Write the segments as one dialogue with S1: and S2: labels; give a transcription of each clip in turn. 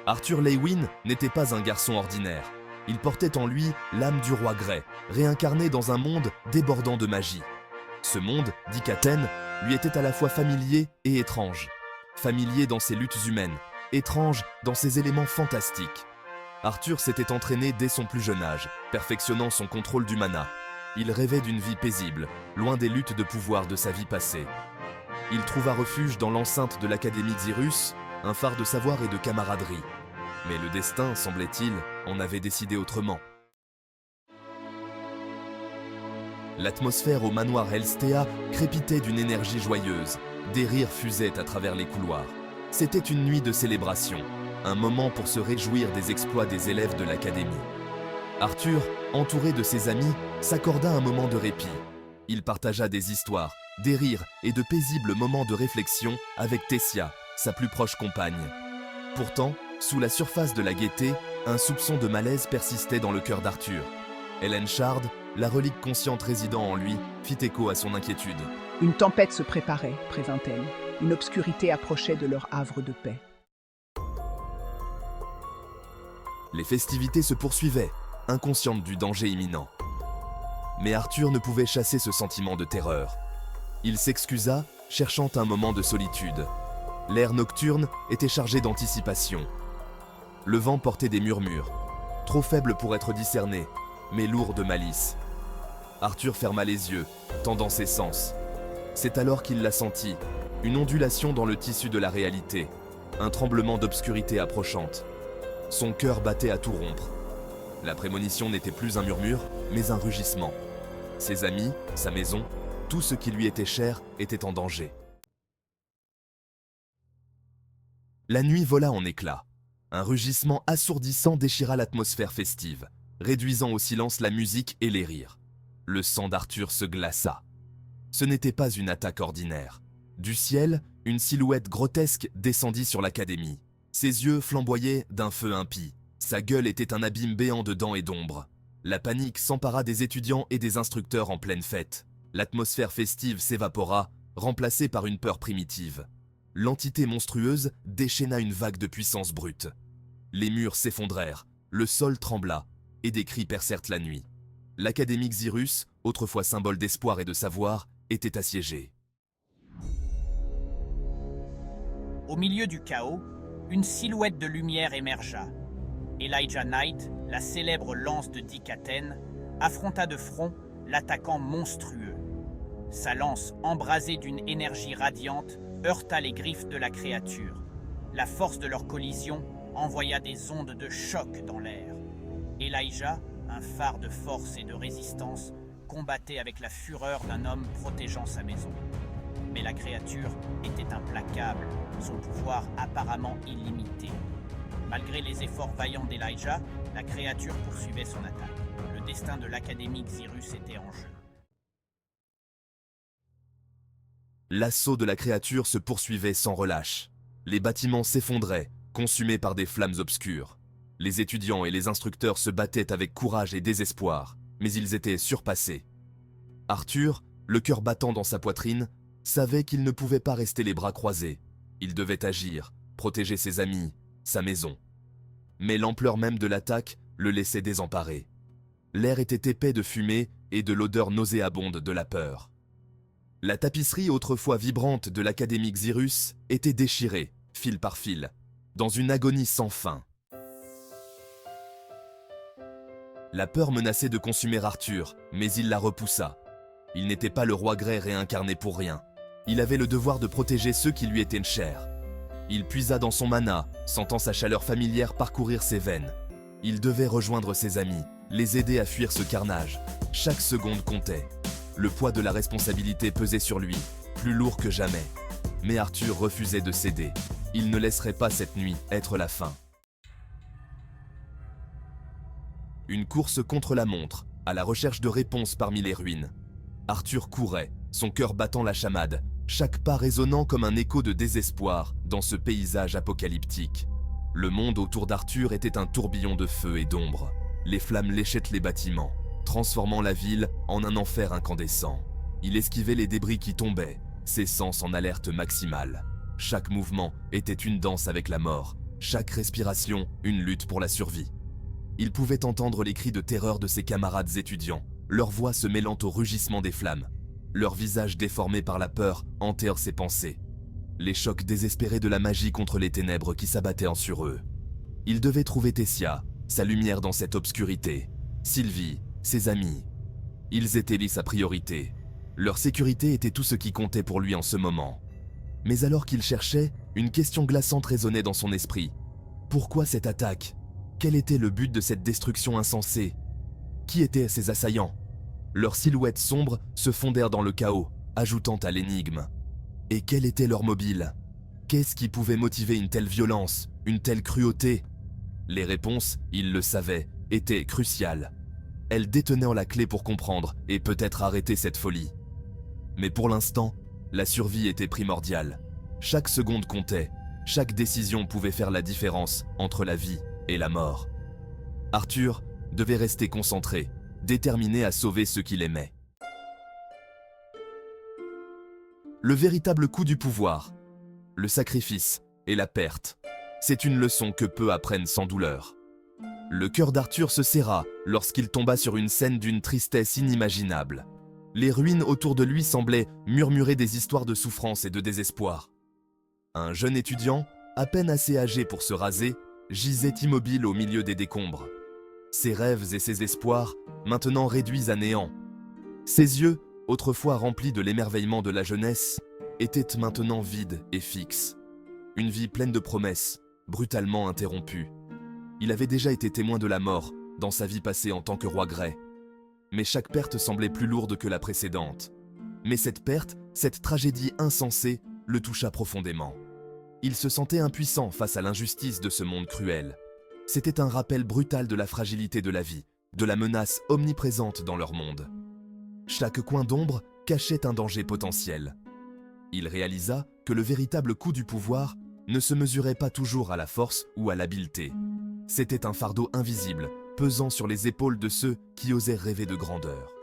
S1: Arthur Leywin n'était pas un garçon ordinaire. Il portait en lui l'âme du roi Grey, réincarné dans un monde débordant de magie. Ce monde, dit Katen, lui était à la fois familier et étrange. Familier dans ses luttes humaines, étrange dans ses éléments fantastiques. Arthur s'était entraîné dès son plus jeune âge, perfectionnant son contrôle du mana. Il rêvait d'une vie paisible, loin des luttes de pouvoir de sa vie passée. Il trouva refuge dans l'enceinte de l'Académie Xyrus, un phare de savoir et de camaraderie. Mais le destin, semblait-il, en avait décidé autrement. L'atmosphère au manoir Elstea crépitait d'une énergie joyeuse. Des rires fusaient à travers les couloirs. C'était une nuit de célébration, un moment pour se réjouir des exploits des élèves de l'Académie. Arthur, entouré de ses amis, s'accorda un moment de répit. Il partagea des histoires, des rires et de paisibles moments de réflexion avec Tessia, sa plus proche compagne. Pourtant, sous la surface de la gaieté, un soupçon de malaise persistait dans le cœur d'Arthur. Hélène Shard, la relique consciente résidant en lui, fit écho à son inquiétude.
S2: Une tempête se préparait, prévint-elle. Une obscurité approchait de leur havre de paix.
S1: Les festivités se poursuivaient, inconscientes du danger imminent. Mais Arthur ne pouvait chasser ce sentiment de terreur. Il s'excusa, cherchant un moment de solitude. L'air nocturne était chargé d'anticipation. Le vent portait des murmures, trop faibles pour être discernés, mais lourds de malice. Arthur ferma les yeux, tendant ses sens. C'est alors qu'il la sentit, une ondulation dans le tissu de la réalité, un tremblement d'obscurité approchante. Son cœur battait à tout rompre. La prémonition n'était plus un murmure, mais un rugissement. Ses amis, sa maison, tout ce qui lui était cher était en danger. La nuit vola en éclats. Un rugissement assourdissant déchira l'atmosphère festive, réduisant au silence la musique et les rires. Le sang d'Arthur se glaça. Ce n'était pas une attaque ordinaire. Du ciel, une silhouette grotesque descendit sur l'Académie. Ses yeux flamboyaient d'un feu impie. Sa gueule était un abîme béant de dents et d'ombre. La panique s'empara des étudiants et des instructeurs en pleine fête. L'atmosphère festive s'évapora, remplacée par une peur primitive. L'entité monstrueuse déchaîna une vague de puissance brute. Les murs s'effondrèrent, le sol trembla, et des cris percèrent la nuit. L'Académie Xyrus, autrefois symbole d'espoir et de savoir, était assiégée.
S3: Au milieu du chaos, une silhouette de lumière émergea. Elijah Knight, la célèbre lance de Dikaten, affronta de front l'attaquant monstrueux. Sa lance, embrasée d'une énergie radiante, heurta les griffes de la créature. La force de leur collision envoya des ondes de choc dans l'air. Elijah, un phare de force et de résistance, combattait avec la fureur d'un homme protégeant sa maison. Mais la créature était implacable, son pouvoir apparemment illimité. Malgré les efforts vaillants d'Elijah, la créature poursuivait son attaque. Le destin de l'Académie Xyrus était en jeu.
S1: L'assaut de la créature se poursuivait sans relâche. Les bâtiments s'effondraient, consumés par des flammes obscures. Les étudiants et les instructeurs se battaient avec courage et désespoir, mais ils étaient surpassés. Arthur, le cœur battant dans sa poitrine, savait qu'il ne pouvait pas rester les bras croisés. Il devait agir, protéger ses amis, sa maison. Mais l'ampleur même de l'attaque le laissait désemparé. L'air était épais de fumée et de l'odeur nauséabonde de la peur. La tapisserie autrefois vibrante de l'Académie Xyrus était déchirée, fil par fil, dans une agonie sans fin. La peur menaçait de consumer Arthur, mais il la repoussa. Il n'était pas le roi Grey réincarné pour rien. Il avait le devoir de protéger ceux qui lui étaient chers. Il puisa dans son mana, sentant sa chaleur familière parcourir ses veines. Il devait rejoindre ses amis, les aider à fuir ce carnage. Chaque seconde comptait. Le poids de la responsabilité pesait sur lui, plus lourd que jamais. Mais Arthur refusait de céder. Il ne laisserait pas cette nuit être la fin. Une course contre la montre, à la recherche de réponses parmi les ruines. Arthur courait, son cœur battant la chamade, chaque pas résonnant comme un écho de désespoir dans ce paysage apocalyptique. Le monde autour d'Arthur était un tourbillon de feu et d'ombre. Les flammes léchaient les bâtiments, transformant la ville en un enfer incandescent. Il esquivait les débris qui tombaient, ses sens en alerte maximale. Chaque mouvement était une danse avec la mort, chaque respiration une lutte pour la survie. Il pouvait entendre les cris de terreur de ses camarades étudiants, leur voix se mêlant au rugissement des flammes. Leurs visages déformés par la peur hantaient ses pensées. Les chocs désespérés de la magie contre les ténèbres qui s'abattaient sur eux. Il devait trouver Tessia, sa lumière dans cette obscurité. Sylvie, ses amis. Ils étaient sa priorité. Leur sécurité était tout ce qui comptait pour lui en ce moment. Mais alors qu'il cherchait, une question glaçante résonnait dans son esprit. Pourquoi cette attaque? Quel était le but de cette destruction insensée? Qui étaient ces assaillants? Leurs silhouettes sombres se fondèrent dans le chaos, ajoutant à l'énigme. Et quel était leur mobile? Qu'est-ce qui pouvait motiver une telle violence, une telle cruauté? Les réponses, il le savait, étaient cruciales. Elles détenaient en la clé pour comprendre et peut-être arrêter cette folie. Mais pour l'instant, la survie était primordiale. Chaque seconde comptait, chaque décision pouvait faire la différence entre la vie et la mort. Arthur devait rester concentré, déterminé à sauver ceux qu'il aimait. Le véritable coup du pouvoir, le sacrifice et la perte, c'est une leçon que peu apprennent sans douleur. Le cœur d'Arthur se serra lorsqu'il tomba sur une scène d'une tristesse inimaginable. Les ruines autour de lui semblaient murmurer des histoires de souffrance et de désespoir. Un jeune étudiant, à peine assez âgé pour se raser, gisait immobile au milieu des décombres. Ses rêves et ses espoirs, maintenant réduits à néant. Ses yeux, autrefois remplis de l'émerveillement de la jeunesse, étaient maintenant vides et fixes. Une vie pleine de promesses, brutalement interrompue. Il avait déjà été témoin de la mort dans sa vie passée en tant que roi Grey. Mais chaque perte semblait plus lourde que la précédente. Mais cette perte, cette tragédie insensée, le toucha profondément. Il se sentait impuissant face à l'injustice de ce monde cruel. C'était un rappel brutal de la fragilité de la vie, de la menace omniprésente dans leur monde. Chaque coin d'ombre cachait un danger potentiel. Il réalisa que le véritable coût du pouvoir ne se mesurait pas toujours à la force ou à l'habileté. C'était un fardeau invisible, pesant sur les épaules de ceux qui osaient rêver de grandeur.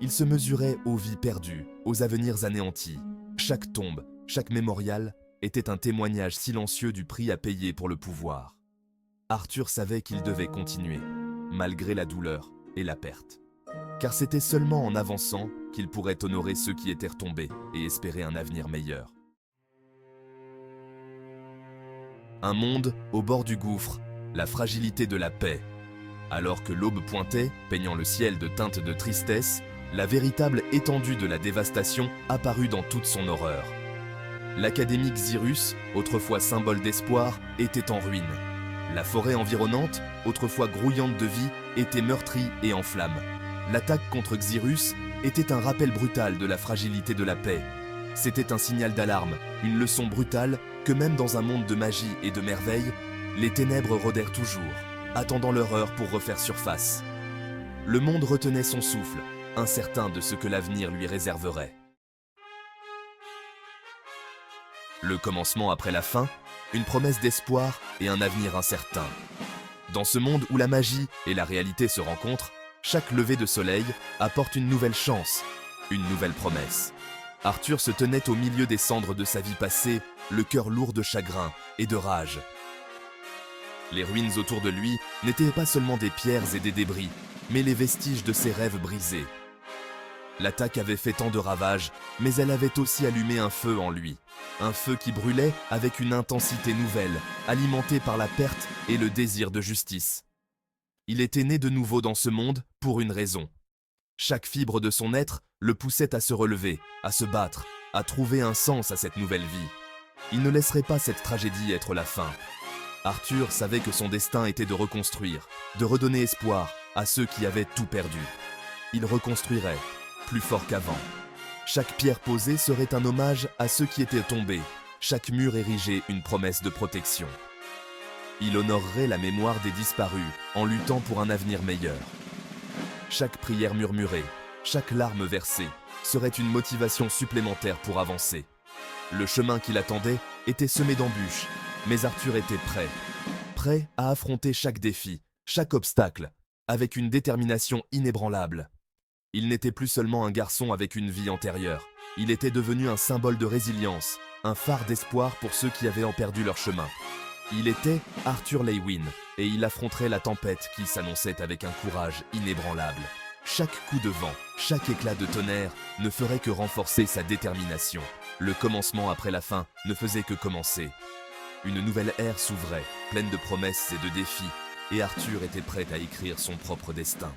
S1: Il se mesurait aux vies perdues, aux avenirs anéantis. Chaque tombe, chaque mémorial était un témoignage silencieux du prix à payer pour le pouvoir. Arthur savait qu'il devait continuer, malgré la douleur et la perte. Car c'était seulement en avançant qu'il pourrait honorer ceux qui étaient tombés et espérer un avenir meilleur. Un monde au bord du gouffre, la fragilité de la paix. Alors que l'aube pointait, peignant le ciel de teintes de tristesse, la véritable étendue de la dévastation apparut dans toute son horreur. L'académie Xyrus, autrefois symbole d'espoir, était en ruine. La forêt environnante, autrefois grouillante de vie, était meurtrie et en flammes. L'attaque contre Xyrus était un rappel brutal de la fragilité de la paix. C'était un signal d'alarme, une leçon brutale que même dans un monde de magie et de merveilles, les ténèbres rôdèrent toujours, attendant leur heure pour refaire surface. Le monde retenait son souffle, incertain de ce que l'avenir lui réserverait. Le commencement après la fin, une promesse d'espoir et un avenir incertain. Dans ce monde où la magie et la réalité se rencontrent, chaque lever de soleil apporte une nouvelle chance, une nouvelle promesse. Arthur se tenait au milieu des cendres de sa vie passée, le cœur lourd de chagrin et de rage. Les ruines autour de lui n'étaient pas seulement des pierres et des débris, mais les vestiges de ses rêves brisés. L'attaque avait fait tant de ravages, mais elle avait aussi allumé un feu en lui. Un feu qui brûlait avec une intensité nouvelle, alimentée par la perte et le désir de justice. Il était né de nouveau dans ce monde pour une raison. Chaque fibre de son être le poussait à se relever, à se battre, à trouver un sens à cette nouvelle vie. Il ne laisserait pas cette tragédie être la fin. Arthur savait que son destin était de reconstruire, de redonner espoir à ceux qui avaient tout perdu. Il reconstruirait, plus fort qu'avant. Chaque pierre posée serait un hommage à ceux qui étaient tombés, chaque mur érigé une promesse de protection. Il honorerait la mémoire des disparus en luttant pour un avenir meilleur. Chaque prière murmurée, chaque larme versée serait une motivation supplémentaire pour avancer. Le chemin qui l'attendait était semé d'embûches, mais Arthur était prêt à affronter chaque défi, chaque obstacle, avec une détermination inébranlable. Il n'était plus seulement un garçon avec une vie antérieure, Il était devenu un symbole de résilience, un phare d'espoir pour ceux qui avaient en perdu leur chemin. Il était Arthur Leywin, et il affronterait la tempête qui s'annonçait avec un courage inébranlable. Chaque coup de vent, chaque éclat de tonnerre ne ferait que renforcer sa détermination. Le commencement après la fin ne faisait que commencer. Une nouvelle ère s'ouvrait, pleine de promesses et de défis, et Arthur était prêt à écrire son propre destin.